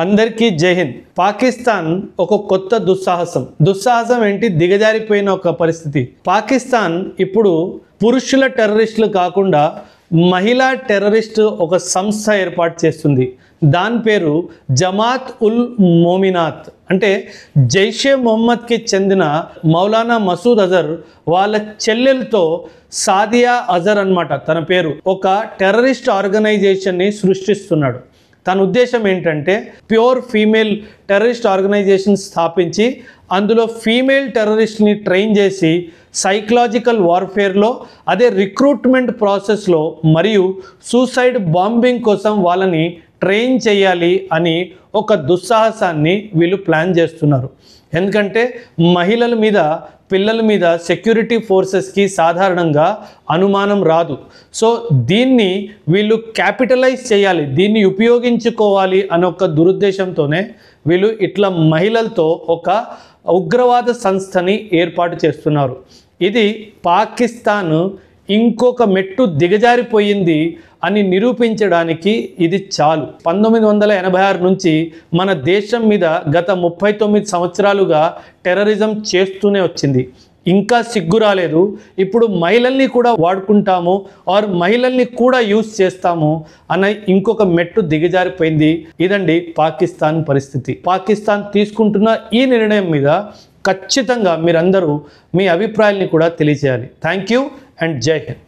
అందరికీ జై హింద్. పాకిస్తాన్ ఒక కొత్త దుస్సాహసం ఏంటి? దిగజారిపోయిన ఒక పరిస్థితి. పాకిస్తాన్ ఇప్పుడు పురుషుల టెర్రరిస్టులు కాకుండా మహిళా టెర్రరిస్ట్ ఒక సంస్థ ఏర్పాటు చేస్తుంది. దాని పేరు జమాత్ ఉల్ మోమినాత్. అంటే జైషే మొహమ్మద్కి చెందిన మౌలానా మసూద్ అజర్ వాళ్ళ చెల్లెలతో సాదియా అజర్ అన్నమాట తన పేరు, ఒక టెర్రరిస్ట్ ఆర్గనైజేషన్ని సృష్టిస్తున్నాడు. తన ఉద్దేశం ఏంటంటే ప్యూర్ ఫీమేల్ టెర్రరిస్ట్ ఆర్గనైజేషన్ స్థాపించి అందులో ఫీమేల్ టెర్రరిస్ట్ని ట్రైన్ చేసి సైకలాజికల్ వార్ఫేర్లో, అదే రిక్రూట్మెంట్ ప్రాసెస్లో మరియు సూసైడ్ బాంబింగ్ కోసం వాళ్ళని ట్రైన్ చేయాలి అని ఒక దుస్సాహసాన్ని వీళ్ళు ప్లాన్ చేస్తున్నారు. ఎందుకంటే మహిళల మీద, పిల్లల మీద సెక్యూరిటీ ఫోర్సెస్కి సాధారణంగా అనుమానం రాదు. సో దీన్ని వీళ్ళు క్యాపిటలైజ్ చేయాలి, దీన్ని ఉపయోగించుకోవాలి అనే ఒక దురుద్దేశంతోనే వీళ్ళు ఇట్లా మహిళలతో ఒక ఉగ్రవాద సంస్థని ఏర్పాటు చేస్తున్నారు. ఇది పాకిస్తాన్ ఇంకొక మెట్టు దిగజారిపోయింది అని నిరూపించడానికి ఇది చాలు. 1986 నుంచి మన దేశం మీద గత 39 సంవత్సరాలుగా టెర్రరిజం చేస్తూనే వచ్చింది. ఇంకా సిగ్గు రాలేదు. ఇప్పుడు మహిళల్ని కూడా వాడుకుంటాము ఆర్ మహిళల్ని కూడా యూజ్ చేస్తాము అన్న ఇంకొక మెట్టు దిగజారిపోయింది. ఇదండి పాకిస్తాన్ పరిస్థితి. పాకిస్తాన్ తీసుకుంటున్న ఈ నిర్ణయం మీద ఖచ్చితంగా మీరందరూ మీ అభిప్రాయాల్ని కూడా తెలియజేయాలి. థ్యాంక్ యూ అండ్ జై హింద్.